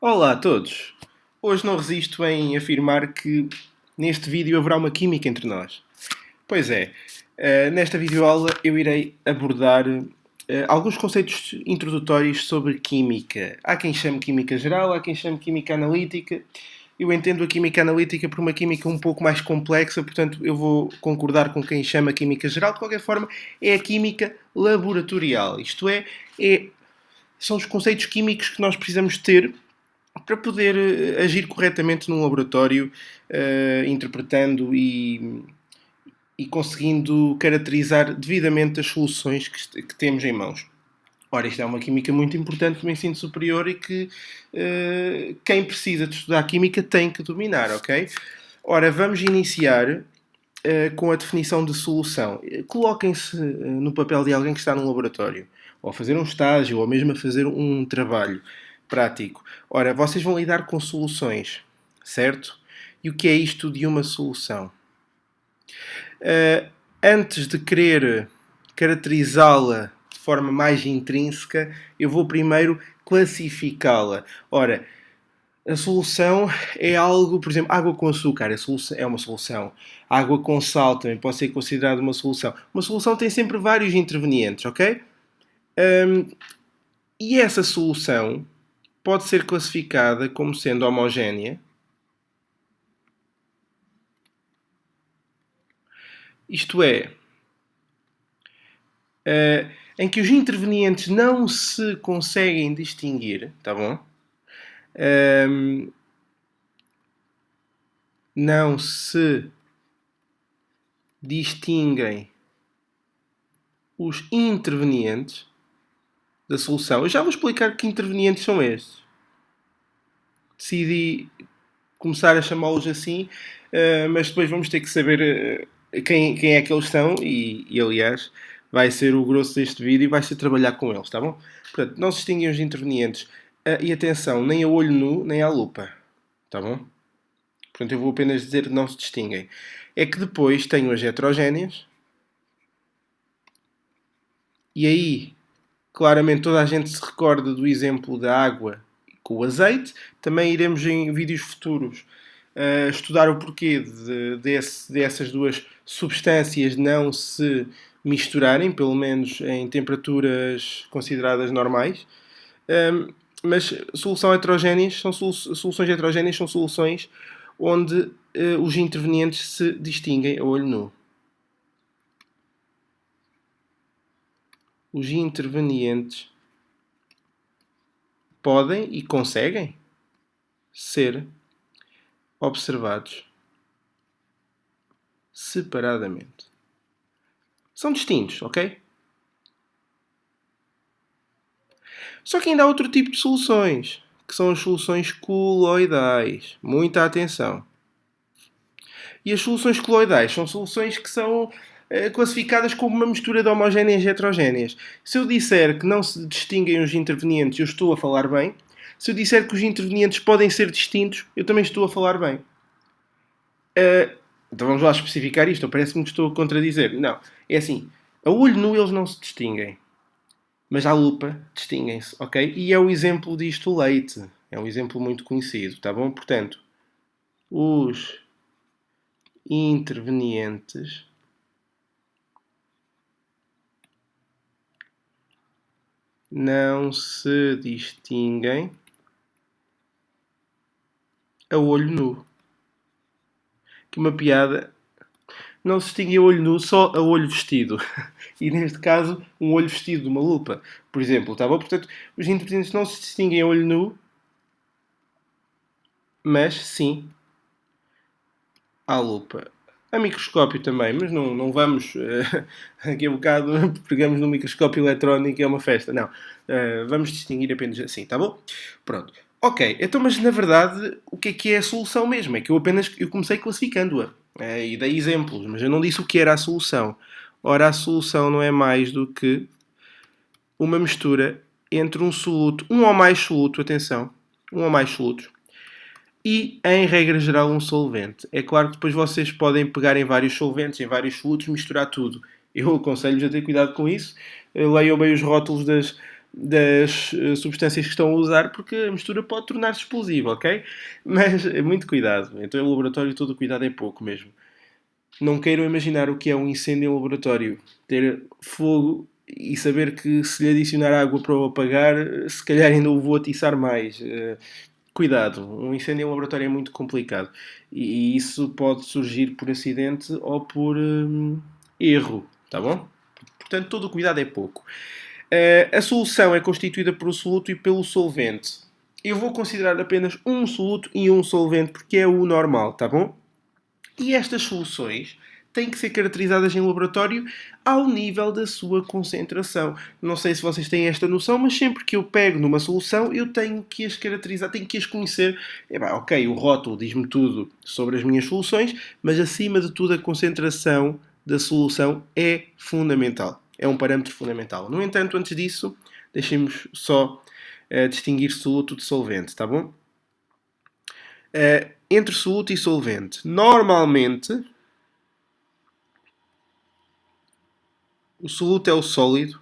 Olá a todos! Hoje não resisto em afirmar que neste vídeo haverá uma química entre nós. Pois é, nesta videoaula eu irei abordar alguns conceitos introdutórios sobre química. Há quem chame química geral, há quem chame química analítica. Eu entendo a química analítica por uma química um pouco mais complexa, portanto eu vou concordar com quem chama química geral. De qualquer forma, é a química laboratorial. Isto são os conceitos químicos que nós precisamos ter para poder agir corretamente num laboratório, interpretando e conseguindo caracterizar devidamente as soluções que temos em mãos. Ora, isto é uma química muito importante no ensino superior e que quem precisa de estudar química tem que dominar, ok? Ora, vamos iniciar com a definição de solução. Coloquem-se no papel de alguém que está num laboratório, ou a fazer um estágio, ou mesmo a fazer um trabalho prático. Ora, vocês vão lidar com soluções, certo? E o que é isto de uma solução? Antes de querer caracterizá-la de forma mais intrínseca, eu vou primeiro classificá-la. Ora, a solução é algo, por exemplo, água com açúcar é uma solução. Água com sal também pode ser considerada uma solução. Uma solução tem sempre vários intervenientes, ok? E essa solução pode ser classificada como sendo homogénea. Isto é, em que os intervenientes não se conseguem distinguir, tá bom? Não se distinguem os intervenientes da solução. Eu já vou explicar que intervenientes são estes. Decidi começar a chamá-los assim, mas depois vamos ter que saber quem é que eles são e aliás vai ser o grosso deste vídeo e vai ser trabalhar com eles, tá bom? Portanto, não se distinguem os intervenientes e atenção, nem a olho nu nem à lupa, tá bom? Portanto, eu vou apenas dizer que não se distinguem. É que depois tenho as heterogéneas e aí claramente toda a gente se recorda do exemplo da água com o azeite. Também iremos em vídeos futuros estudar o porquê dessas duas substâncias não se misturarem, pelo menos em temperaturas consideradas normais. Mas soluções heterogéneas são soluções onde os intervenientes se distinguem a olho nu. Os intervenientes podem e conseguem ser observados separadamente. São distintos, ok? Só que ainda há outro tipo de soluções, que são as soluções coloidais. Muita atenção. E as soluções coloidais são soluções que são classificadas como uma mistura de homogéneas e heterogéneas. Se eu disser que não se distinguem os intervenientes, eu estou a falar bem. Se eu disser que os intervenientes podem ser distintos, eu também estou a falar bem. Então vamos lá especificar isto. Parece-me que estou a contradizer. Não. É assim. A olho nu eles não se distinguem. Mas à lupa distinguem-se, ok? E é o exemplo disto o leite. É um exemplo muito conhecido, tá bom? Portanto, os intervenientes não se distinguem a olho nu. Que uma piada. Não se distingue a olho nu, só a olho vestido. E neste caso, um olho vestido de uma lupa, por exemplo, tá bom? Portanto, os intervenientes não se distinguem a olho nu, mas sim à lupa. A microscópio também, mas não vamos. Aqui a bocado pegamos no microscópio eletrónico e é uma festa. Não. Vamos distinguir apenas assim, tá bom? Pronto. Ok, então, mas na verdade, o que é a solução mesmo? É que eu comecei classificando-a e dei exemplos, mas eu não disse o que era a solução. Ora, a solução não é mais do que uma mistura entre um soluto, um ou mais soluto, atenção, um ou mais solutos, e, em regra geral, um solvente. É claro que depois vocês podem pegar em vários solventes, em vários solutos, misturar tudo. Eu aconselho-vos a ter cuidado com isso. Leiam bem os rótulos das substâncias que estão a usar, porque a mistura pode tornar-se explosiva, ok? Mas muito cuidado. Então, em laboratório, todo o cuidado é pouco mesmo. Não queiram imaginar o que é um incêndio em laboratório. Ter fogo e saber que se lhe adicionar água para o apagar, se calhar ainda o vou atiçar mais. Cuidado, um incêndio em laboratório é muito complicado. E isso pode surgir por acidente ou por erro, tá bom? Portanto, todo o cuidado é pouco. A solução é constituída por o soluto e pelo solvente. Eu vou considerar apenas um soluto e um solvente porque é o normal, tá bom? E estas soluções têm que ser caracterizadas em laboratório ao nível da sua concentração. Não sei se vocês têm esta noção, mas sempre que eu pego numa solução, eu tenho que as caracterizar, tenho que as conhecer. Ok, o rótulo diz-me tudo sobre as minhas soluções, mas acima de tudo a concentração da solução é fundamental. É um parâmetro fundamental. No entanto, antes disso, deixemos só distinguir soluto de solvente, tá bom? Entre soluto e solvente, normalmente o soluto é o sólido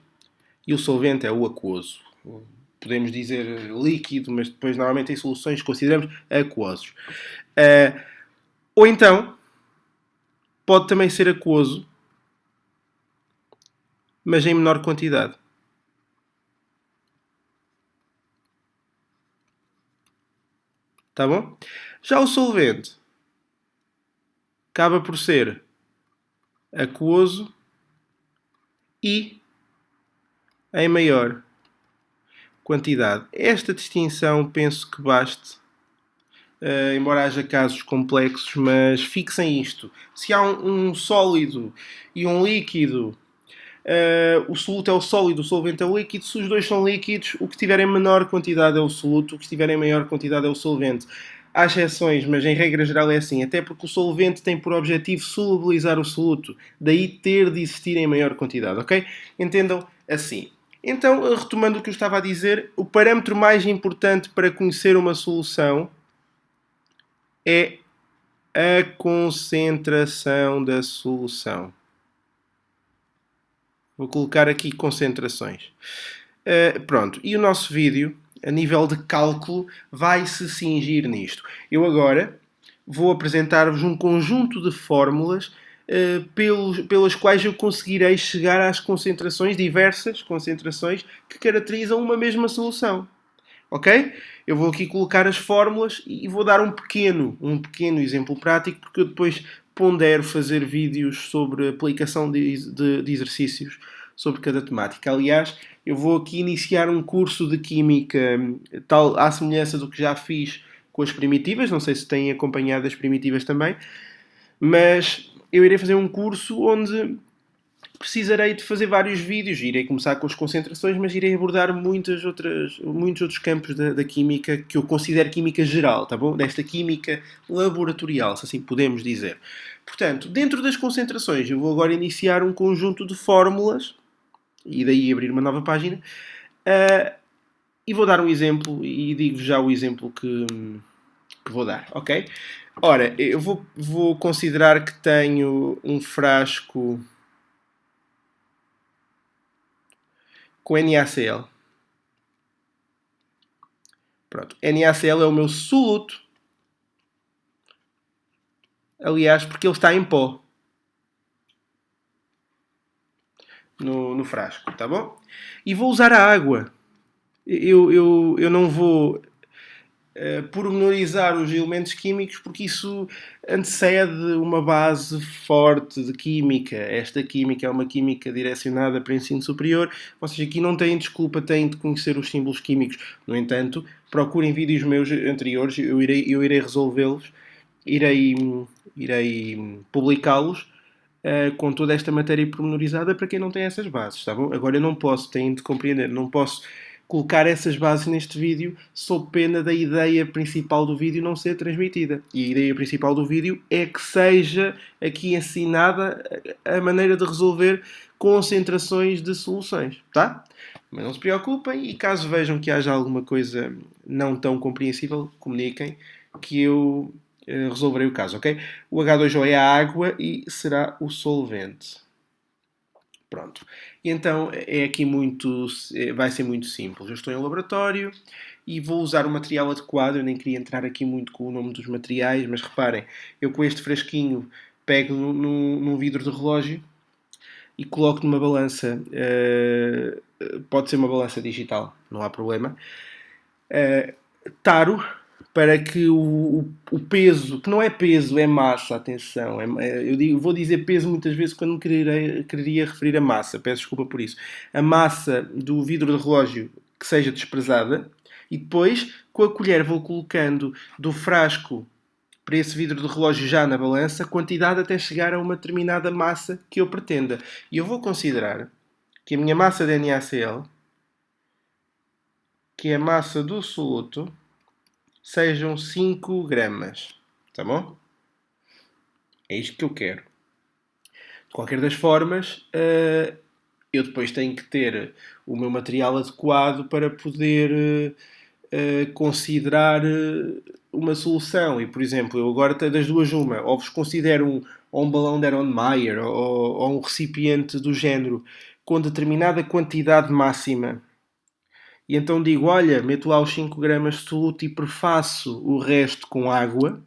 e o solvente é o aquoso. Podemos dizer líquido, mas depois normalmente em soluções consideramos aquosos. Ou então, pode também ser aquoso, mas em menor quantidade. Tá bom? Já o solvente acaba por ser aquoso e em maior quantidade. Esta distinção penso que baste, embora haja casos complexos, mas fixem isto. Se há um sólido e um líquido, o soluto é o sólido, o solvente é o líquido. Se os dois são líquidos, o que estiver em menor quantidade é o soluto, o que estiver em maior quantidade é o solvente. Há exceções, mas em regra geral é assim, até porque o solvente tem por objetivo solubilizar o soluto, daí ter de existir em maior quantidade, ok? Entendam assim. Então, retomando o que eu estava a dizer, o parâmetro mais importante para conhecer uma solução é a concentração da solução. Vou colocar aqui concentrações. Pronto, e o nosso vídeo, a nível de cálculo, vai se cingir nisto. Eu agora vou apresentar-vos um conjunto de fórmulas pelas quais eu conseguirei chegar às concentrações, diversas concentrações, que caracterizam uma mesma solução. Ok? Eu vou aqui colocar as fórmulas e vou dar um pequeno exemplo prático, porque eu depois pondero fazer vídeos sobre aplicação de exercícios sobre cada temática. Aliás, eu vou aqui iniciar um curso de Química, tal à semelhança do que já fiz com as primitivas. Não sei se têm acompanhado as primitivas também, mas eu irei fazer um curso onde precisarei de fazer vários vídeos. Irei começar com as concentrações, mas irei abordar muitos outros campos da química que eu considero química geral, tá bom? Desta química laboratorial, se assim podemos dizer. Portanto, dentro das concentrações, eu vou agora iniciar um conjunto de fórmulas e daí abrir uma nova página. E vou dar um exemplo e digo já o exemplo que vou dar, ok? Ora, eu vou considerar que tenho um frasco com NaCl. Pronto, NaCl é o meu soluto. Aliás, porque ele está em pó. No frasco, tá bom? E vou usar a água. Eu não vou pormenorizar os elementos químicos porque isso antecede uma base forte de química. Esta química é uma química direcionada para ensino superior. Vocês aqui não têm desculpa, têm de conhecer os símbolos químicos. No entanto, procurem vídeos meus anteriores, eu irei resolvê-los, irei publicá-los com toda esta matéria pormenorizada para quem não tem essas bases, tá bom? Agora eu não posso, têm de compreender, não posso colocar essas bases neste vídeo sob pena da ideia principal do vídeo não ser transmitida. E a ideia principal do vídeo é que seja aqui ensinada a maneira de resolver concentrações de soluções, tá? Mas não se preocupem e caso vejam que haja alguma coisa não tão compreensível, comuniquem que eu resolverei o caso, ok? O H2O é a água e será o solvente. Pronto. E então vai ser muito simples. Eu estou em laboratório e vou usar o material adequado. Eu nem queria entrar aqui muito com o nome dos materiais, mas reparem, eu com este frasquinho pego num vidro de relógio e coloco numa balança. Pode ser uma balança digital, não há problema. Taro para que o peso, que não é peso, é massa, atenção. Vou dizer peso muitas vezes quando me quereria referir a massa, peço desculpa por isso. A massa do vidro de relógio que seja desprezada e depois, com a colher, vou colocando do frasco para esse vidro de relógio já na balança, quantidade até chegar a uma determinada massa que eu pretenda. E eu vou considerar que a minha massa de NaCl, que é a massa do soluto, sejam 5 gramas. Tá bom? É isto que eu quero. De qualquer das formas, eu depois tenho que ter o meu material adequado para poder considerar uma solução. E, por exemplo, eu agora tenho das duas uma. Ou vos considero um balão de Erlenmeyer ou um recipiente do género com determinada quantidade máxima. E então digo, olha, meto lá os 5 gramas de soluto e prefaço o resto com água.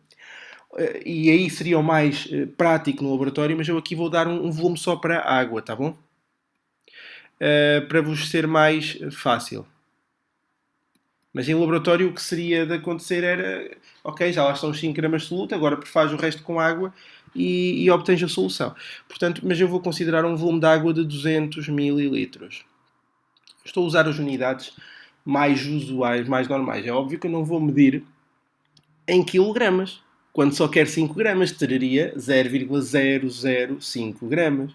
E aí seria o mais prático no laboratório, mas eu aqui vou dar um volume só para a água, tá bom? Para vos ser mais fácil. Mas em laboratório o que seria de acontecer era, ok, já lá estão os 5 gramas de soluto, agora prefaz o resto com água e obtens a solução. Portanto, mas eu vou considerar um volume de água de 200 mililitros. Estou a usar as unidades mais usuais, mais normais. É óbvio que eu não vou medir em quilogramas. Quando só quer 5 gramas, teria 0,005 gramas.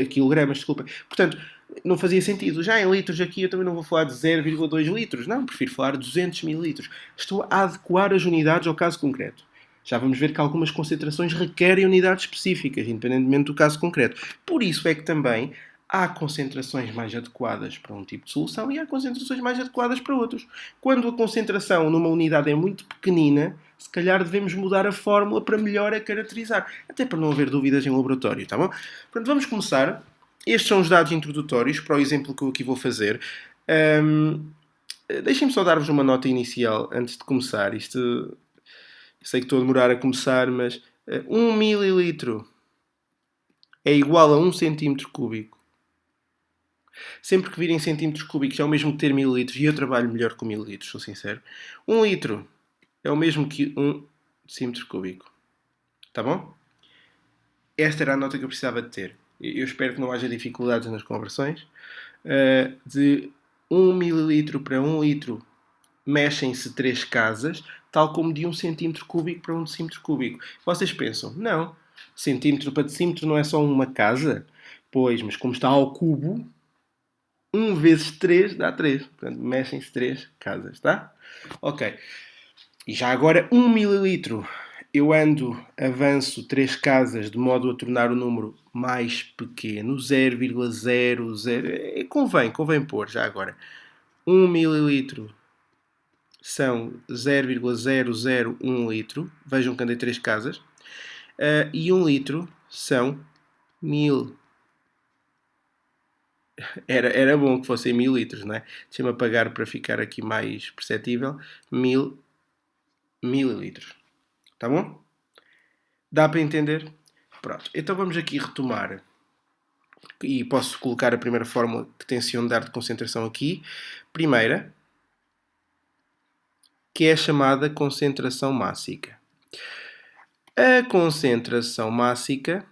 Quilogramas, desculpa. Portanto, não fazia sentido. Já em litros aqui eu também não vou falar de 0,2 litros. Não, prefiro falar de 200 mililitros. Estou a adequar as unidades ao caso concreto. Já vamos ver que algumas concentrações requerem unidades específicas, independentemente do caso concreto. Por isso é que também há concentrações mais adequadas para um tipo de solução e há concentrações mais adequadas para outros. Quando a concentração numa unidade é muito pequenina, se calhar devemos mudar a fórmula para melhor a caracterizar. Até para não haver dúvidas em laboratório, tá bom? Portanto, vamos começar. Estes são os dados introdutórios para o exemplo que eu aqui vou fazer. Deixem-me só dar-vos uma nota inicial antes de começar. Eu sei que estou a demorar a começar, mas 1 mililitro é igual a 1 centímetro cúbico. Sempre que virem centímetros cúbicos é o mesmo que ter mililitros e eu trabalho melhor com mililitros, sou sincero. 1 litro é o mesmo que 1 decímetro cúbico. Tá bom? Esta era a nota que eu precisava de ter. Eu espero que não haja dificuldades nas conversões. De 1 mililitro para 1 litro mexem-se 3 casas, tal como de 1 centímetro cúbico para 1 decímetro cúbico. Vocês pensam, não, centímetro para decímetro não é só uma casa? Pois, mas como está ao cubo, 1 vezes 3 dá 3. Portanto, mexem-se 3 casas, tá? Ok. E já agora, 1 mililitro. Eu avanço 3 casas de modo a tornar o número mais pequeno. 0,00. Convém pôr, já agora. 1 mililitro são 0,001 litro. Vejam que andei 3 casas. E 1 litro são 1000. Era bom que fossem 1000 litros, não é? Deixa-me apagar para ficar aqui mais perceptível. 1000 mililitros. Tá bom? Dá para entender? Pronto. Então vamos aqui retomar. E posso colocar a primeira fórmula que tenciono dar de concentração aqui. Primeira, que é a chamada concentração mássica. A concentração mássica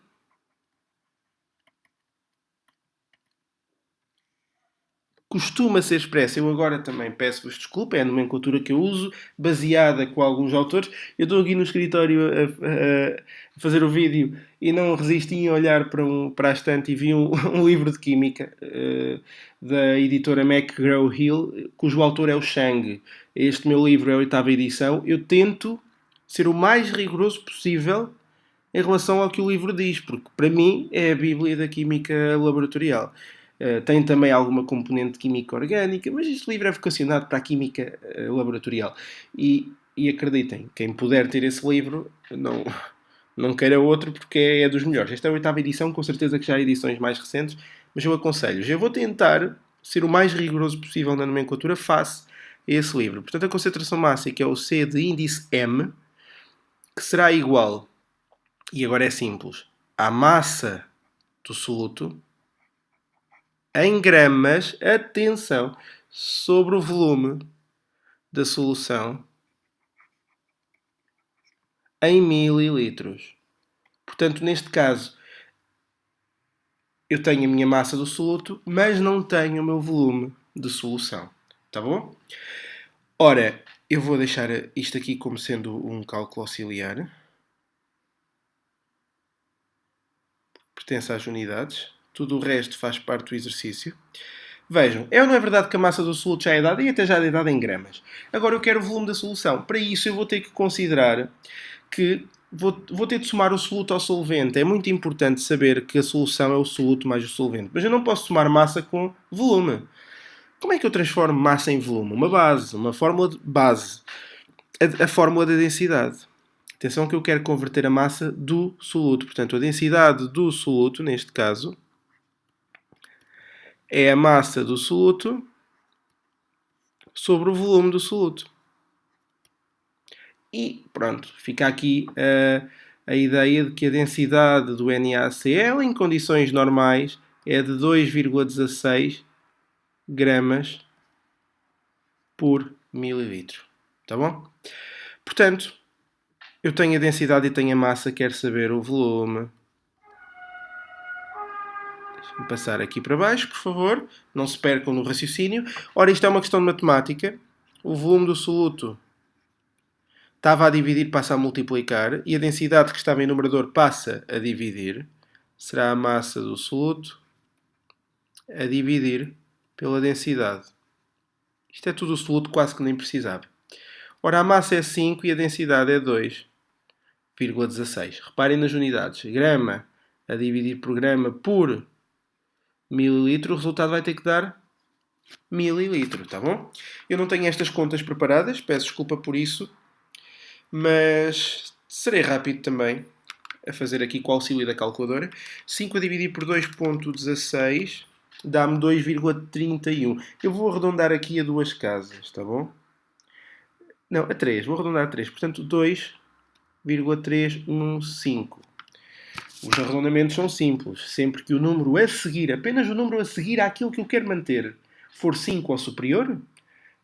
costuma ser expressa. Eu agora também peço-vos desculpa, é a nomenclatura que eu uso, baseada com alguns autores. Eu estou aqui no escritório a fazer o vídeo e não resisti a olhar para a estante e vi um livro de química da editora McGraw-Hill, cujo autor é o Chang. Este meu livro é a 8ª edição. Eu tento ser o mais rigoroso possível em relação ao que o livro diz, porque para mim é a Bíblia da Química Laboratorial. Tem também alguma componente de química orgânica, mas este livro é vocacionado para a química laboratorial. E acreditem, quem puder ter esse livro, não queira outro, porque é dos melhores. Esta é a 8ª edição, com certeza que já há edições mais recentes, mas eu aconselho-vos. Eu vou tentar ser o mais rigoroso possível na nomenclatura face a esse livro. Portanto, a concentração mássica é o C de índice M, que será igual, e agora é simples, à massa do soluto em gramas, atenção, sobre o volume da solução em mililitros. Portanto, neste caso, eu tenho a minha massa do soluto, mas não tenho o meu volume de solução. Tá bom? Ora, eu vou deixar isto aqui como sendo um cálculo auxiliar. Pertence às unidades. Tudo o resto faz parte do exercício. Vejam, é ou não é verdade que a massa do soluto já é dada e até já é dada em gramas? Agora eu quero o volume da solução. Para isso eu vou ter que considerar que vou ter de somar o soluto ao solvente. É muito importante saber que a solução é o soluto mais o solvente. Mas eu não posso somar massa com volume. Como é que eu transformo massa em volume? Uma base, uma fórmula de base. A fórmula da densidade. Atenção que eu quero converter a massa do soluto. Portanto, a densidade do soluto, neste caso, é a massa do soluto sobre o volume do soluto. E pronto, fica aqui a ideia de que a densidade do NaCl em condições normais é de 2,16 gramas por mililitro. Tá bom? Portanto, eu tenho a densidade e tenho a massa, quero saber o volume. Deixa-me passar aqui para baixo, por favor. Não se percam no raciocínio. Ora, isto é uma questão de matemática. O volume do soluto estava a dividir, passa a multiplicar, e a densidade que estava em numerador passa a dividir. Será a massa do soluto a dividir pela densidade. Isto é tudo o soluto, quase que nem precisava. Ora, a massa é 5 e a densidade é 2,16. Reparem nas unidades. Grama a dividir por grama por mililitro, o resultado vai ter que dar mililitro, tá bom? Eu não tenho estas contas preparadas, peço desculpa por isso, mas serei rápido também a fazer aqui com o auxílio da calculadora. 5 a dividir por 2,16 dá-me 2,31. Eu vou arredondar aqui a duas casas, tá bom? Não, a 3. Vou arredondar a 3. Portanto, 2,315. Os arredondamentos são simples. Sempre que o número a seguir, apenas o número a seguir àquilo que eu quero manter, for 5 ou superior,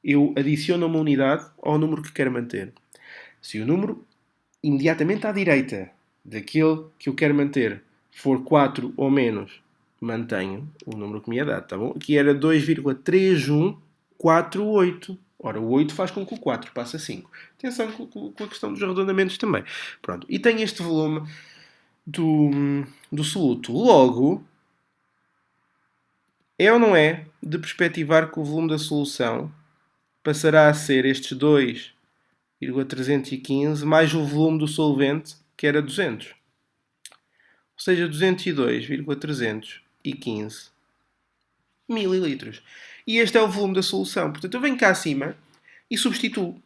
eu adiciono uma unidade ao número que quero manter. Se o número imediatamente à direita daquele que eu quero manter for 4 ou menos, mantenho o número que me é dado, tá bom? Aqui era 2,3148. Ora, o 8 faz com que o 4 passe a 5. Atenção com a questão dos arredondamentos também. Pronto. E tem este volume do soluto. Logo, é ou não é de perspectivar que o volume da solução passará a ser estes 2,315 mais o volume do solvente, que era 200. Ou seja, 202,315 mililitros. E este é o volume da solução. Portanto, eu venho cá acima e substituo.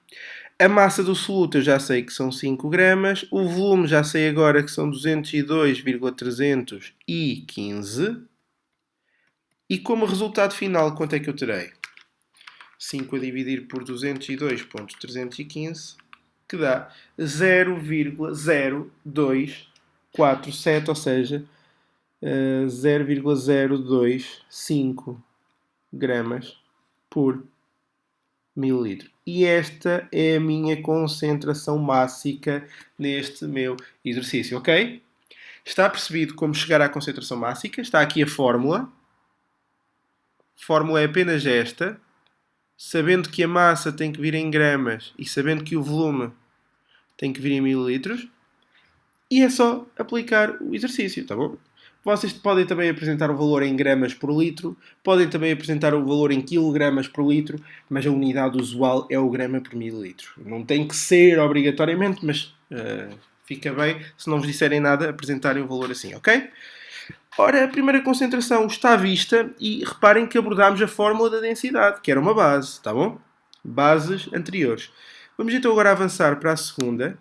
A massa do soluto eu já sei que são 5 gramas. O volume já sei agora que são 202,315. E como resultado final, quanto é que eu terei? 5 a dividir por 202,315, que dá 0,0247, ou seja, 0,025 gramas por mililitro. E esta é a minha concentração mássica neste meu exercício, ok? Está percebido como chegar à concentração mássica? Está aqui a fórmula. A fórmula é apenas esta. Sabendo que a massa tem que vir em gramas e sabendo que o volume tem que vir em mililitros. E é só aplicar o exercício, tá bom? Vocês podem também apresentar o valor em gramas por litro, podem também apresentar o valor em quilogramas por litro, mas a unidade usual é o grama por mililitro. Não tem que ser obrigatoriamente, mas fica bem, se não vos disserem nada, apresentarem o valor assim, ok? Ora, a primeira concentração está à vista e reparem que abordámos a fórmula da densidade, que era uma base, tá bom? Bases anteriores. Vamos então agora avançar para a segunda.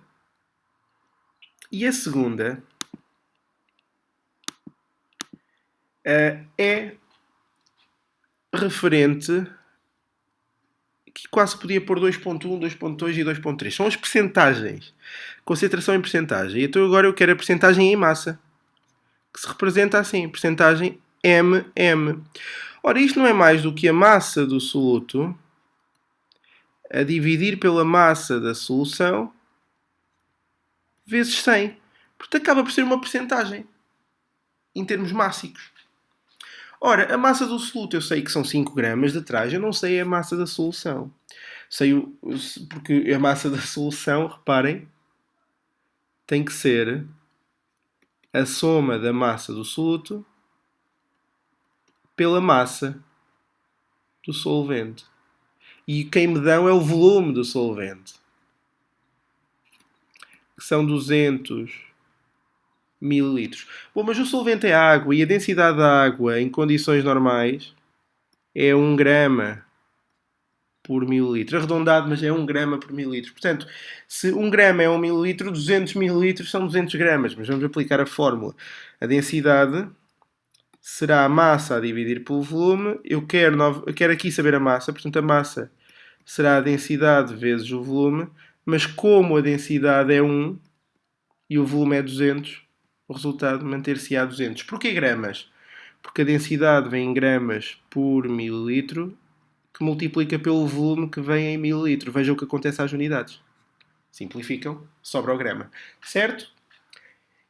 E a segunda é referente, que quase podia pôr 2.1, 2.2 e 2.3. São as percentagens. Concentração em percentagem. Então agora eu quero a percentagem em massa, que se representa assim, percentagem MM. Ora, isto não é mais do que a massa do soluto a dividir pela massa da solução vezes 100. Portanto, acaba por ser uma percentagem em termos mássicos. Ora, a massa do soluto eu sei que são 5 gramas de trás, eu não sei a massa da solução. Sei porque a massa da solução, reparem, tem que ser a soma da massa do soluto pela massa do solvente. E quem me dão é o volume do solvente, que são 200 mililitros. Bom, mas o solvente é água e a densidade da água em condições normais é 1 grama por mililitro. Arredondado, mas é 1 grama por mililitro. Portanto, se 1 grama é 1 mililitro, 200 mililitros são 200 gramas. Mas vamos aplicar a fórmula. A densidade será a massa a dividir pelo volume. Eu quero aqui saber a massa. Portanto, a massa será a densidade vezes o volume. Mas como a densidade é 1 e o volume é 200, o resultado manter-se-á 200. Porquê gramas? Porque a densidade vem em gramas por mililitro, que multiplica pelo volume que vem em mililitro. Vejam o que acontece às unidades. Simplificam, sobra o grama. Certo?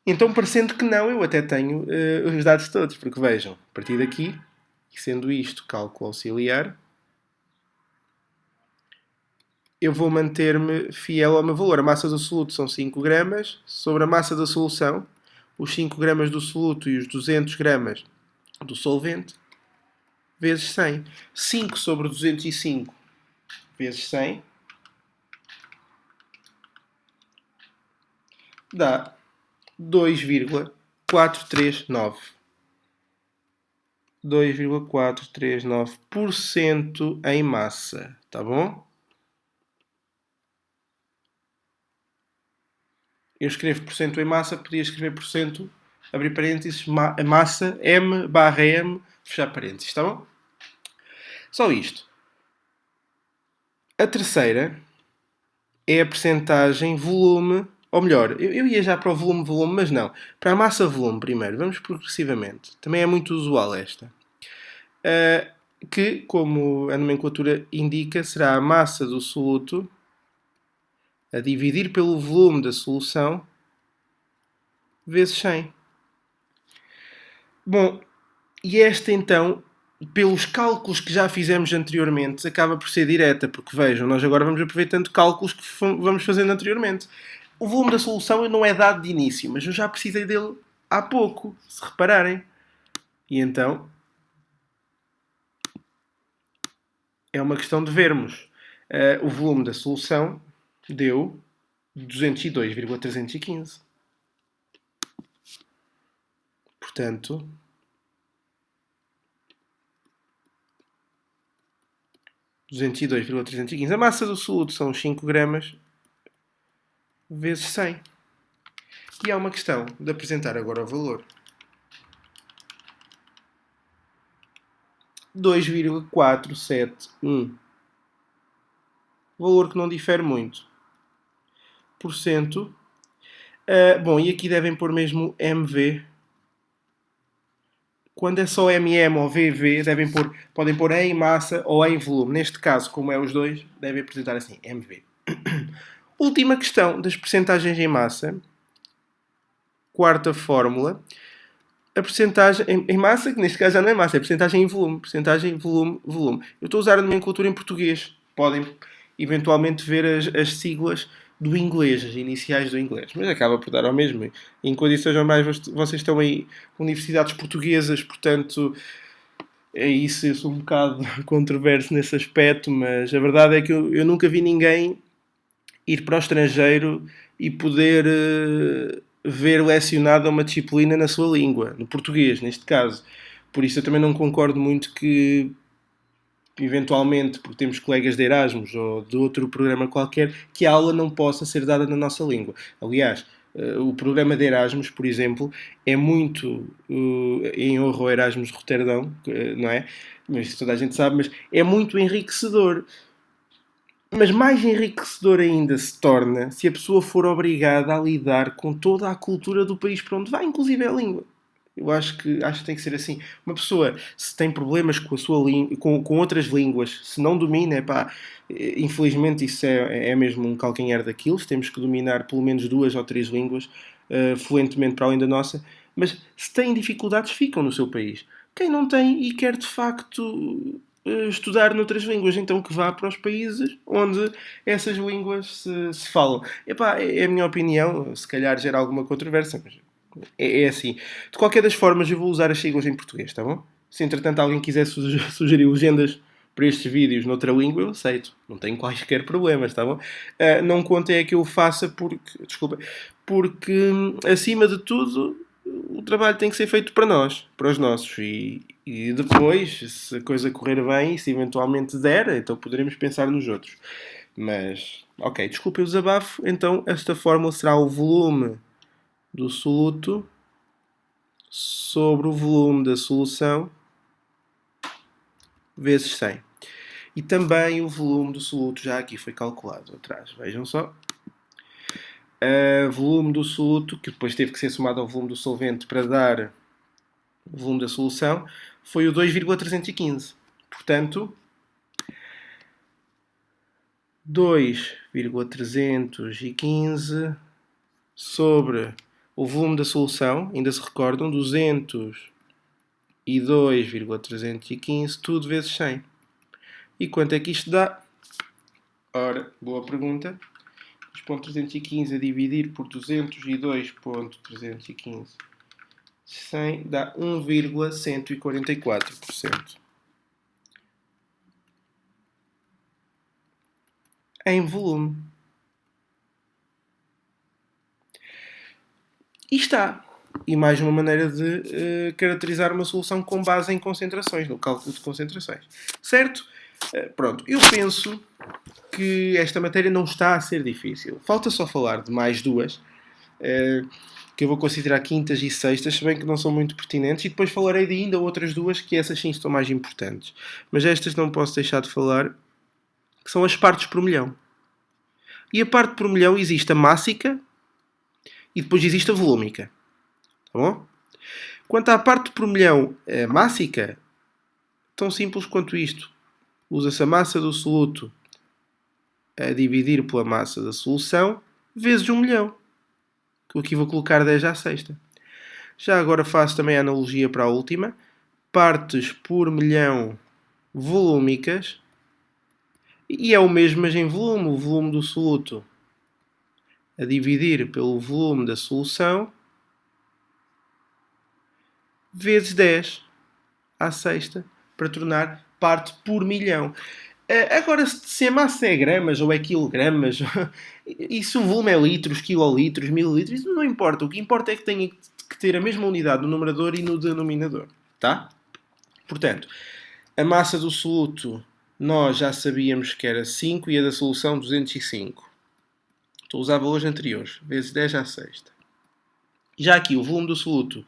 Então, parecendo que não, eu até tenho os dados todos, porque vejam, a partir daqui, sendo isto cálculo auxiliar, eu vou manter-me fiel ao meu valor. A massa do soluto são 5 gramas, sobre a massa da solução, os 5 gramas do soluto e os 200 gramas do solvente, vezes 100. 5 sobre 205 vezes 100 dá 2,439. 2,439% em massa. Tá bom? Eu escrevo porcento em massa, podia escrever porcento, abrir parênteses, massa, M barra M, fechar parênteses. Tá bom? Só isto. A terceira é a percentagem volume, ou melhor, eu ia já para o volume, mas não. Para a massa-volume primeiro, vamos progressivamente. Também é muito usual esta. Que, como a nomenclatura indica, será a massa do soluto a dividir pelo volume da solução vezes 100. Bom, e esta então, pelos cálculos que já fizemos anteriormente, acaba por ser direta, porque vejam, nós agora vamos aproveitando cálculos que vamos fazendo anteriormente. O volume da solução não é dado de início, mas eu já precisei dele há pouco, se repararem. E então, é uma questão de vermos. O volume da solução deu 202,315. Portanto, 202,315. A massa do soluto são 5 gramas vezes 100. E há uma questão de apresentar agora o valor. 2,471. Valor que não difere muito. Por cento. Bom, e aqui devem pôr mesmo MV. Quando é só MM ou VV, podem pôr em massa ou em volume. Neste caso, como é os dois, devem apresentar assim, MV. Última questão das percentagens em massa. Quarta fórmula. A percentagem em massa, que neste caso já não é massa, é percentagem em volume. Percentagem, volume, volume. Eu estou a usar a nomenclatura em português. Podem eventualmente ver as siglas do inglês, as iniciais do inglês. Mas acaba por dar ao mesmo. Em condições normais, vocês estão em universidades portuguesas, portanto, é isso. Eu sou um bocado controverso nesse aspecto, mas a verdade é que eu nunca vi ninguém ir para o estrangeiro e poder ver lecionada uma disciplina na sua língua, no português, neste caso. Por isso eu também não concordo muito que, eventualmente, porque temos colegas de Erasmus ou de outro programa qualquer, que a aula não possa ser dada na nossa língua. Aliás, O programa de Erasmus, por exemplo, é muito em honra ao Erasmus de Roterdão, não é? Mas isso toda a gente sabe, mas é muito enriquecedor. Mas mais enriquecedor ainda se torna se a pessoa for obrigada a lidar com toda a cultura do país para onde vai, inclusive a língua. Eu acho que tem que ser assim. Uma pessoa, se tem problemas com a sua com outras línguas, se não domina, infelizmente isso é mesmo um calcanhar daqueles. Temos que dominar pelo menos 2 ou 3 línguas fluentemente para além da nossa. Mas se têm dificuldades, ficam no seu país. Quem não tem e quer de facto estudar noutras línguas, então que vá para os países onde essas línguas se falam. É a minha opinião, se calhar gera alguma controvérsia, mas é assim. De qualquer das formas, eu vou usar as siglas em português, tá bom? Se entretanto alguém quiser sugerir legendas para estes vídeos noutra língua, eu aceito. Não tenho quaisquer problemas, tá bom? Não contem é que eu faça porque acima de tudo o trabalho tem que ser feito para nós, para os nossos. E depois, se a coisa correr bem, se eventualmente der, então poderemos pensar nos outros. Mas, ok, desculpem o desabafo. Então, esta fórmula será o volume do soluto sobre o volume da solução vezes 100. E também o volume do soluto já aqui foi calculado atrás. Vejam só. Volume do soluto, que depois teve que ser somado ao volume do solvente para dar o volume da solução, foi o 2,315. Portanto, 2,315 sobre o volume da solução, ainda se recordam, 202,315, tudo vezes 100. E quanto é que isto dá? Ora, boa pergunta. 2.315 a dividir por 202.315 100 dá 1,144%. Em volume. E está. E mais uma maneira de caracterizar uma solução com base em concentrações, no cálculo de concentrações. Certo? Pronto, eu penso que esta matéria não está a ser difícil. Falta só falar de mais duas, que eu vou considerar quintas e sextas, se bem que não são muito pertinentes, e depois falarei de ainda outras duas, que essas sim estão mais importantes. Mas estas não posso deixar de falar, que são as partes por milhão. E a parte por milhão existe a mássica e depois existe a volúmica. Tá bom? Quanto à parte por milhão mássica, tão simples quanto isto. Usa-se a massa do soluto a dividir pela massa da solução vezes 1 milhão. Que aqui vou colocar 10 à sexta. Já agora faço também a analogia para a última. Partes por milhão volúmicas. E é o mesmo, mas em volume. O volume do soluto a dividir pelo volume da solução vezes 10 à sexta, para tornar parte por milhão. Agora, se a massa é gramas ou é quilogramas, e se o volume é litros, quilolitros, mililitros, isso não importa. O que importa é que tenha que ter a mesma unidade no numerador e no denominador. Tá? Portanto, a massa do soluto nós já sabíamos que era 5 e a da solução 205. Estou a usar valores anteriores, vezes 10 à sexta. Já aqui, o volume do soluto,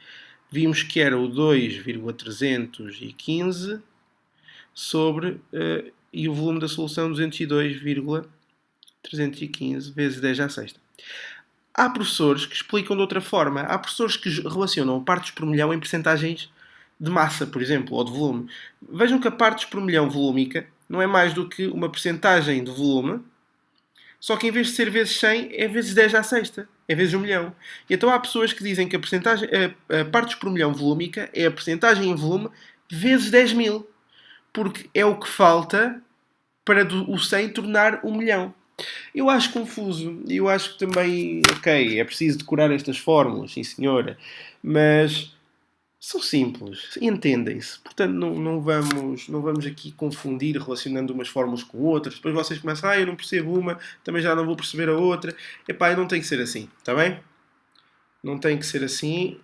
vimos que era o 2,315 sobre e o volume da solução 202,315 vezes 10 à sexta. Há professores que explicam de outra forma. Há professores que relacionam partes por milhão em percentagens de massa, por exemplo, ou de volume. Vejam que a partes por milhão volúmica não é mais do que uma percentagem de volume, só que em vez de ser vezes 100, é vezes 10 à sexta. É vezes 1 milhão. E então há pessoas que dizem que a partes por milhão volúmica é a percentagem em volume vezes 10.000. Porque é o que falta para o 100 tornar 1 milhão. Eu acho confuso. Eu acho que também, ok, é preciso decorar estas fórmulas, sim senhora. Mas são simples, entendem-se. Portanto, não vamos aqui confundir relacionando umas fórmulas com outras. Depois vocês começam, eu não percebo uma, também já não vou perceber a outra. Não tem que ser assim, está bem? Não tem que ser assim.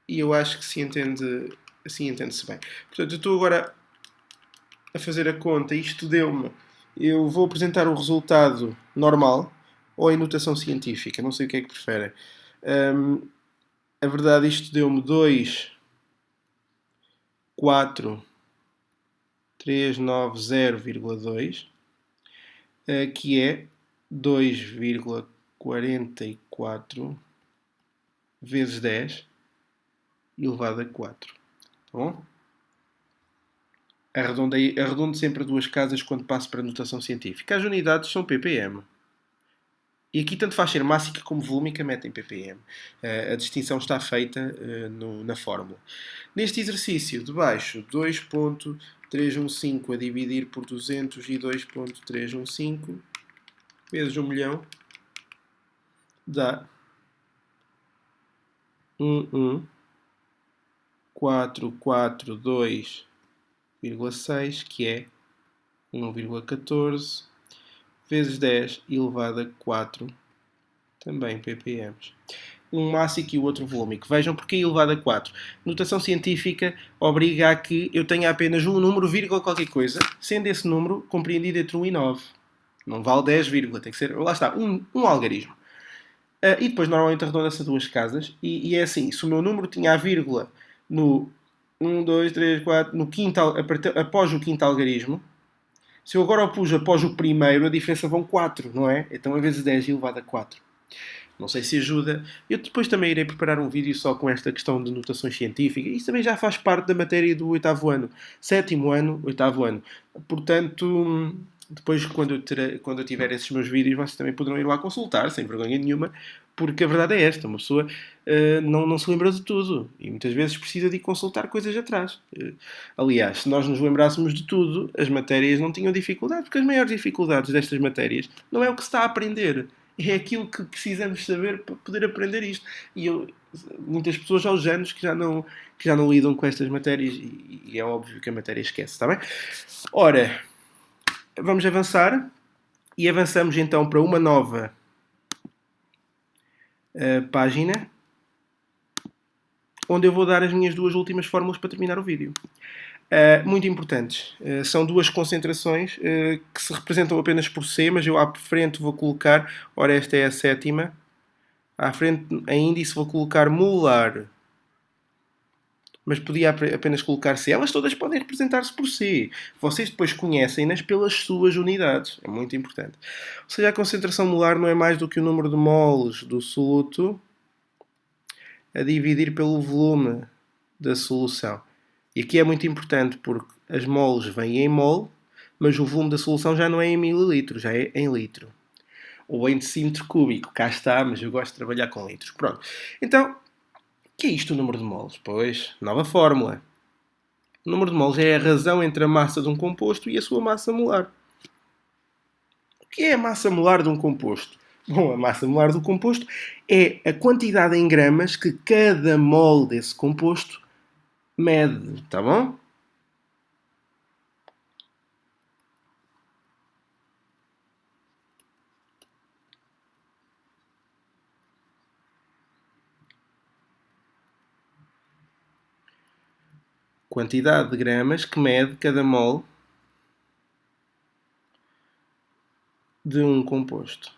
E eu acho que se entende, assim entende-se bem. Portanto, eu estou agora a fazer a conta. Isto deu-me... Eu vou apresentar o resultado normal. ou em notação científica? Não sei o que é que preferem. A verdade, isto deu-me 2, 4, 390,2, que é 2,44 vezes 10 elevado a 4. Tá bom? Arredondo sempre a duas casas quando passo para a notação científica. As unidades são ppm. E aqui tanto faz ser mássica como volúmica, metem ppm. A distinção está feita na fórmula. Neste exercício de baixo, 2.315 a dividir por 202.315 vezes 1 milhão dá 11442,6, que é 1,14 vezes 10 elevado a 4, também ppm. Um mássico e o outro volúmico. Vejam porque é elevado a 4. Notação científica obriga a que eu tenha apenas um número, vírgula qualquer coisa, sendo esse número compreendido entre 1 e 9. Não vale 10, vírgula, tem que ser, lá está, um algarismo. E depois normalmente arredonda-se a duas casas, e é assim, se o meu número tinha a vírgula no 1, 2, 3, 4, no quinto, após o quinto algarismo, se eu agora o pus após o primeiro, a diferença vão 4, não é? Então a vezes 10 elevado a 4. Não sei se ajuda. Eu depois também irei preparar um vídeo só com esta questão de notações científicas. Isso também já faz parte da matéria do 8º ano. 7º ano, 8º ano. Portanto, depois quando eu tiver esses meus vídeos, vocês também poderão ir lá consultar, sem vergonha nenhuma, porque a verdade é esta. Uma pessoa não se lembra de tudo. E muitas vezes precisa de ir consultar coisas atrás. Aliás, se nós nos lembrássemos de tudo, as matérias não tinham dificuldade, porque as maiores dificuldades destas matérias não é o que se está a aprender, é aquilo que precisamos saber para poder aprender isto. E muitas pessoas aos anos que já não lidam com estas matérias, e é óbvio que a matéria esquece, está bem? Ora, vamos avançar, e avançamos então para uma nova página, onde eu vou dar as minhas duas últimas fórmulas para terminar o vídeo. Muito importantes. São duas concentrações que se representam apenas por C, mas eu à frente vou colocar, ora esta é a sétima, à frente em índice vou colocar molar, mas podia apenas colocar C. Elas todas podem representar-se por C. Vocês depois conhecem-nas pelas suas unidades. É muito importante. Ou seja, a concentração molar não é mais do que o número de moles do soluto a dividir pelo volume da solução. E aqui é muito importante porque as moles vêm em mol, mas o volume da solução já não é em mililitros, já é em litro. Ou em decímetro cúbico. Cá está, mas eu gosto de trabalhar com litros. Pronto. Então, o que é isto o número de moles? Pois, nova fórmula. O número de moles é a razão entre a massa de um composto e a sua massa molar. O que é a massa molar de um composto? Bom, a massa molar do composto é a quantidade em gramas que cada mol desse composto mede, tá bom? Quantidade de gramas que mede cada mol de um composto.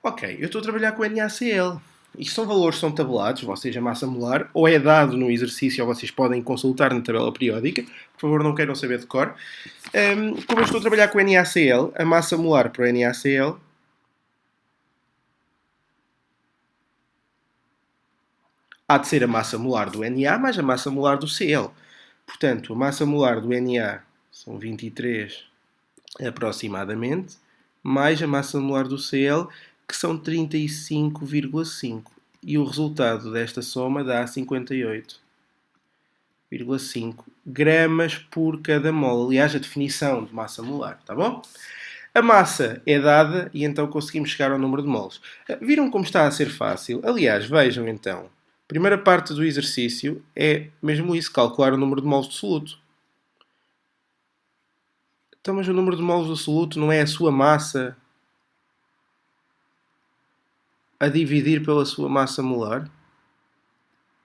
Ok, eu estou a trabalhar com NaCl. Isto são valores, são tabelados, ou seja, a massa molar, ou é dado no exercício, ou vocês podem consultar na tabela periódica. Por favor, não queiram saber de cor. Como eu estou a trabalhar com NaCl, a massa molar para o NaCl há de ser a massa molar do Na mais a massa molar do Cl. Portanto, a massa molar do Na são 23 aproximadamente, mais a massa molar do Cl, que são 35,5. E o resultado desta soma dá 58,5 gramas por cada mol. Aliás, a definição de massa molar, tá bom? A massa é dada e então conseguimos chegar ao número de moles. Viram como está a ser fácil? Aliás, vejam então. A primeira parte do exercício é mesmo isso, calcular o número de moles de soluto. Então, mas o número de moles do soluto não é a sua massa a dividir pela sua massa molar?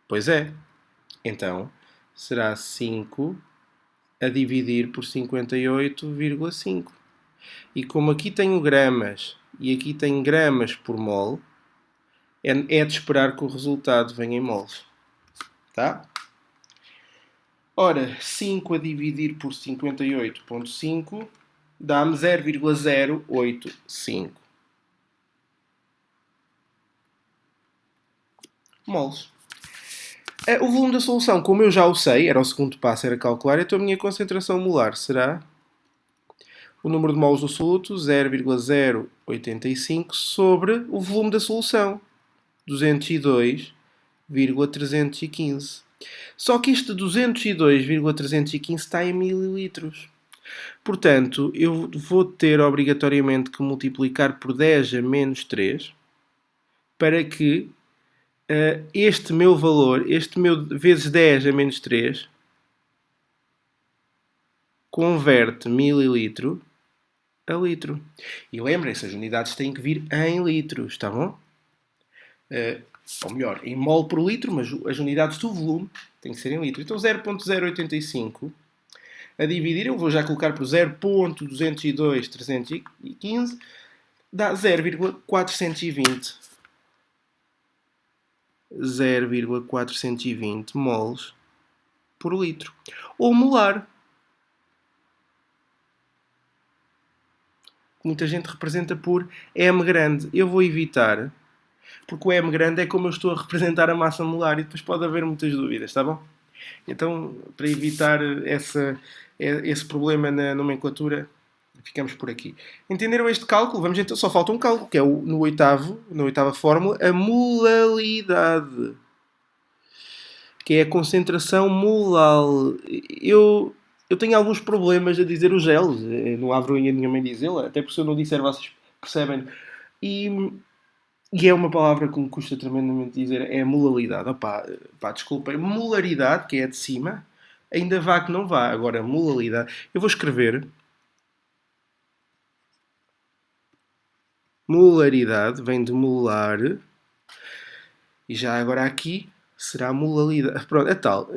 Pois é. Então, será 5 a dividir por 58,5. E como aqui tenho gramas e aqui tenho gramas por mol, é de esperar que o resultado venha em moles. Tá? Ora, 5 a dividir por 58,5 dá-me 0,085 moles. O volume da solução, como eu já o sei, era o segundo passo, era calcular, então a minha concentração molar será o número de moles do soluto, 0,085, sobre o volume da solução, 202,315. Só que este 202,315 está em mililitros. Portanto, eu vou ter obrigatoriamente que multiplicar por 10 a menos 3 para que este meu valor, este meu vezes 10 a menos 3, converte mililitro a litro. E lembrem-se, as unidades têm que vir em litros, está bom? Ou melhor, em mol por litro, mas as unidades do volume têm que ser em litro. Então 0,085 a dividir, eu vou já colocar por 0,202,315, dá 0,420. 0,420 moles por litro. Ou molar. Muita gente representa por M grande. Eu vou evitar, porque o M grande é como eu estou a representar a massa molar e depois pode haver muitas dúvidas, está bom? Então, para evitar esse problema na nomenclatura, ficamos por aqui. Entenderam este cálculo? Vamos então, só falta um cálculo, que é na oitava fórmula, a molalidade, que é a concentração molal. Eu tenho alguns problemas a dizer os gelos, não há vergonha nenhuma em dizê-la, até porque se eu não disser vocês percebem. E é uma palavra que me custa tremendamente dizer, é a molalidade. Desculpem, molaridade, que é a de cima, ainda vá que não vá. Agora, molalidade, eu vou escrever molaridade, vem de molar, e já agora aqui será molalidade. Pronto, é tal.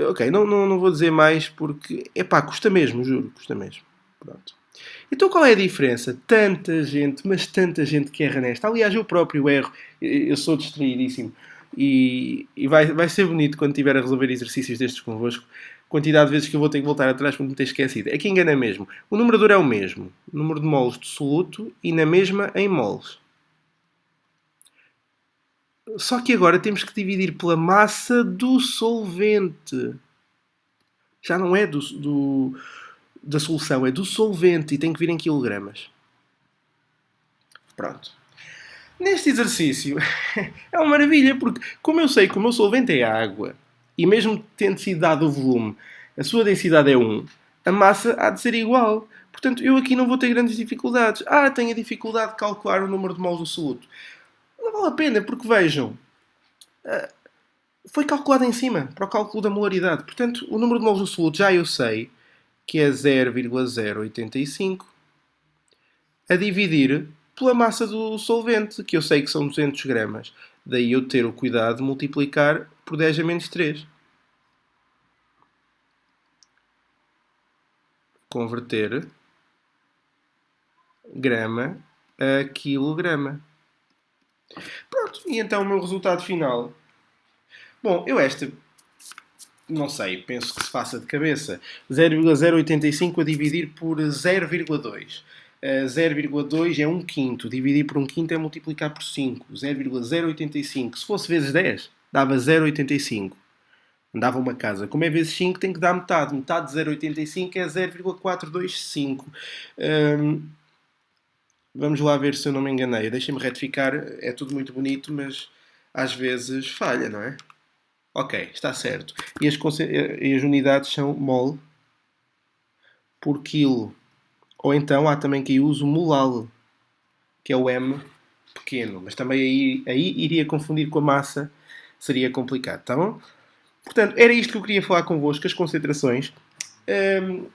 Ok, não vou dizer mais porque, custa mesmo, juro, custa mesmo. Pronto. Então qual é a diferença? Tanta gente, mas tanta gente que erra nesta. Aliás, eu próprio erro. Eu sou distraídíssimo. E vai ser bonito quando estiver a resolver exercícios destes convosco. Quantidade de vezes que eu vou ter que voltar atrás para me ter esquecido. É que engana mesmo. O numerador é o mesmo. O número de moles do soluto e na mesma em moles. Só que agora temos que dividir pela massa do solvente. Já não é da solução, é do solvente e tem que vir em quilogramas. Pronto. Neste exercício é uma maravilha, porque como eu sei que o meu solvente é água, e mesmo tendo sido dado o volume, a sua densidade é 1, a massa há de ser igual. Portanto, eu aqui não vou ter grandes dificuldades. Tenho a dificuldade de calcular o número de mols do soluto. Não vale a pena, porque vejam, foi calculado em cima, para o cálculo da molaridade. Portanto, o número de mols do soluto já eu sei, que é 0,085, a dividir pela massa do solvente, que eu sei que são 200 gramas. Daí eu ter o cuidado de multiplicar por 10 a menos 3. Converter grama a quilograma. Pronto, e então o meu resultado final. Bom, não sei, penso que se faça de cabeça. 0,085 a dividir por 0,2. 0,2 é 1 quinto. Dividir por 1 quinto é multiplicar por 5. 0,085. Se fosse vezes 10, dava 0,85. Dava uma casa. Como é vezes 5, tem que dar metade. Metade de 0,85 é 0,425. Vamos lá ver se eu não me enganei. Deixem-me retificar. É tudo muito bonito, mas às vezes falha, não é? Ok, está certo. E as unidades são mol por quilo. Ou então há também quem use o molal, que é o M pequeno. Mas também aí iria confundir com a massa. Seria complicado, tá bom? Portanto, era isto que eu queria falar convosco, as concentrações.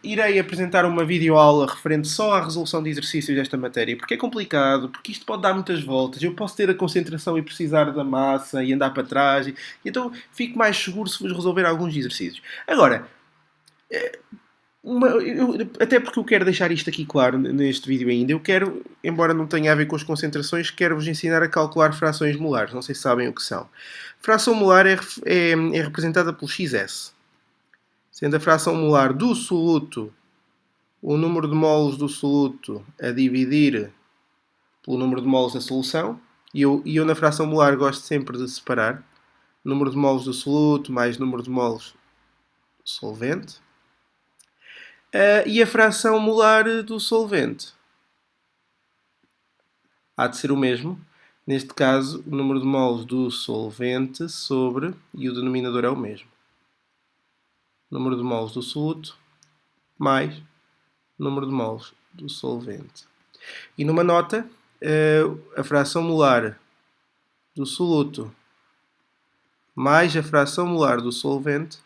Irei apresentar uma videoaula referente só à resolução de exercícios desta matéria, porque é complicado, porque isto pode dar muitas voltas. Eu posso ter a concentração e precisar da massa e andar para trás. Então fico mais seguro se vos resolver alguns exercícios. Agora, Até porque eu quero deixar isto aqui claro neste vídeo ainda. Eu quero, embora não tenha a ver com as concentrações, quero-vos ensinar a calcular frações molares. Não sei se sabem o que são. Fração molar é representada pelo XS. Sendo a fração molar do soluto o número de moles do soluto a dividir pelo número de moles da solução. E eu na fração molar gosto sempre de separar. Número de moles do soluto mais número de moles do solvente. E a fração molar do solvente há de ser o mesmo. Neste caso, o número de moles do solvente sobre, e o denominador é o mesmo, número de moles do soluto mais número de moles do solvente. E numa nota, a fração molar do soluto mais a fração molar do solvente,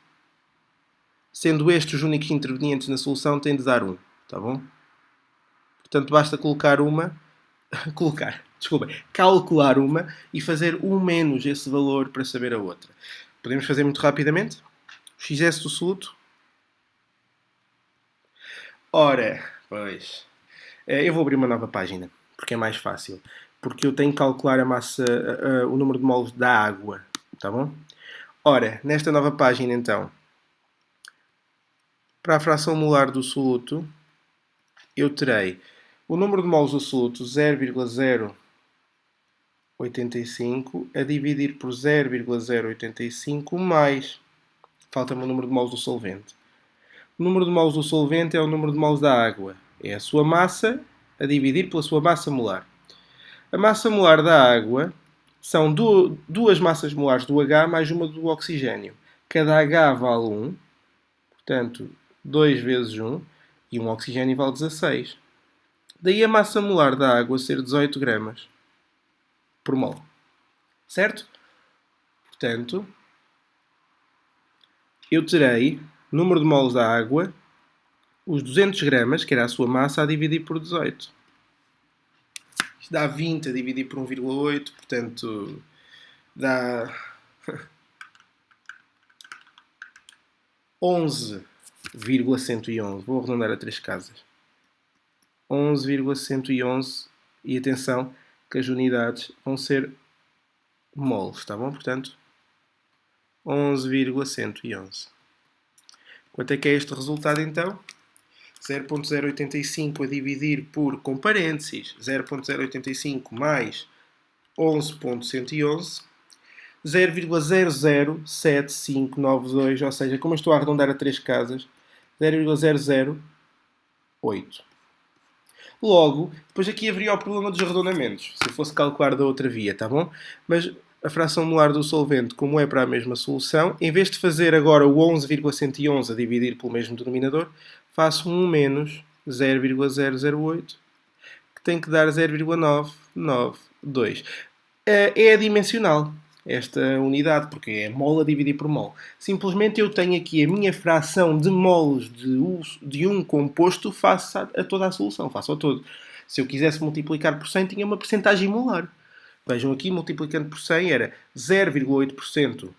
sendo estes os únicos intervenientes na solução, tem de dar 1. Tá bom? Portanto, basta calcular uma e fazer 1 menos esse valor para saber a outra. Podemos fazer muito rapidamente. O XS do soluto. Ora, pois. Eu vou abrir uma nova página, porque é mais fácil. Porque eu tenho que calcular a massa, o número de moles da água. Tá bom? Ora, nesta nova página, então, para a fração molar do soluto, eu terei o número de moles do soluto 0,085 a dividir por 0,085 mais, falta-me o número de moles do solvente. O número de moles do solvente é o número de moles da água. É a sua massa a dividir pela sua massa molar. A massa molar da água são duas massas molares do H mais uma do oxigênio. Cada H vale 1, portanto, 2 vezes 1, e um oxigênio vale 16. Daí a massa molar da água ser 18 gramas por mol. Certo? Portanto, eu terei número de moles da água, os 200 gramas, que era a sua massa, a dividir por 18. Isto dá 20 a dividir por 1,8, portanto, dá 11,111. Vou arredondar a 3 casas. 11,111. E atenção que as unidades vão ser moles, tá bom? Portanto, 11,111. Quanto é que é este resultado, então? 0,085 a dividir por, com parênteses, 0,085 mais 11,111, 0,007592, ou seja, como eu estou a arredondar a 3 casas, 0,008. Logo, depois aqui haveria o problema dos arredondamentos, se eu fosse calcular da outra via, tá bom? Mas a fração molar do solvente, como é para a mesma solução, em vez de fazer agora o 11,111 a dividir pelo mesmo denominador, faço 1 menos 0,008, que tem que dar 0,992. É adimensional esta unidade, porque é mol a dividir por mol. Simplesmente eu tenho aqui a minha fração de moles de um composto face a toda a solução, face ao todo. Se eu quisesse multiplicar por 100, tinha uma percentagem molar. Vejam aqui, multiplicando por 100 era 0,8%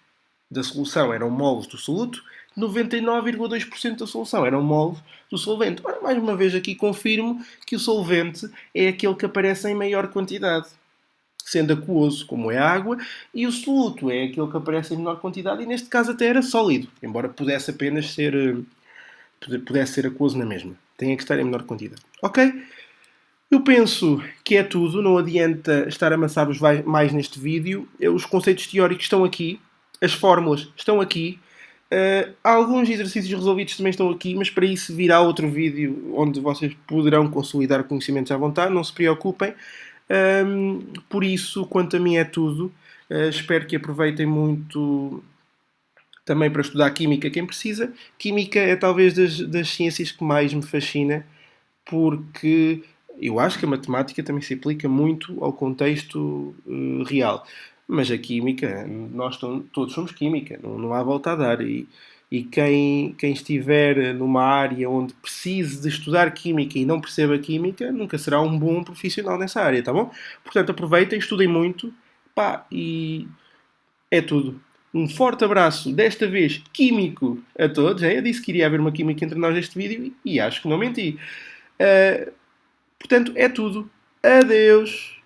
da solução eram moles do soluto, 99,2% da solução eram moles do solvente. Ora, mais uma vez aqui confirmo que o solvente é aquele que aparece em maior quantidade, sendo aquoso, como é a água, e o soluto é aquele que aparece em menor quantidade, e neste caso até era sólido, embora pudesse apenas ser aquoso na mesma. Tem que estar em menor quantidade. Ok? Eu penso que é tudo, não adianta estar a amassar-vos mais neste vídeo. Os conceitos teóricos estão aqui, as fórmulas estão aqui, alguns exercícios resolvidos também estão aqui, mas para isso virá outro vídeo onde vocês poderão consolidar conhecimentos à vontade, não se preocupem. Por isso, quanto a mim é tudo. Espero que aproveitem muito também para estudar Química quem precisa. Química é talvez das ciências que mais me fascina, porque eu acho que a matemática também se aplica muito ao contexto real. Mas a Química, nós todos somos Química, não há volta a dar. E quem estiver numa área onde precise de estudar Química e não perceba Química, nunca será um bom profissional nessa área, tá bom? Portanto, aproveitem, estudem muito, pá, e é tudo. Um forte abraço, desta vez químico, a todos. Eu disse que iria haver uma química entre nós neste vídeo e acho que não menti. Portanto, é tudo. Adeus!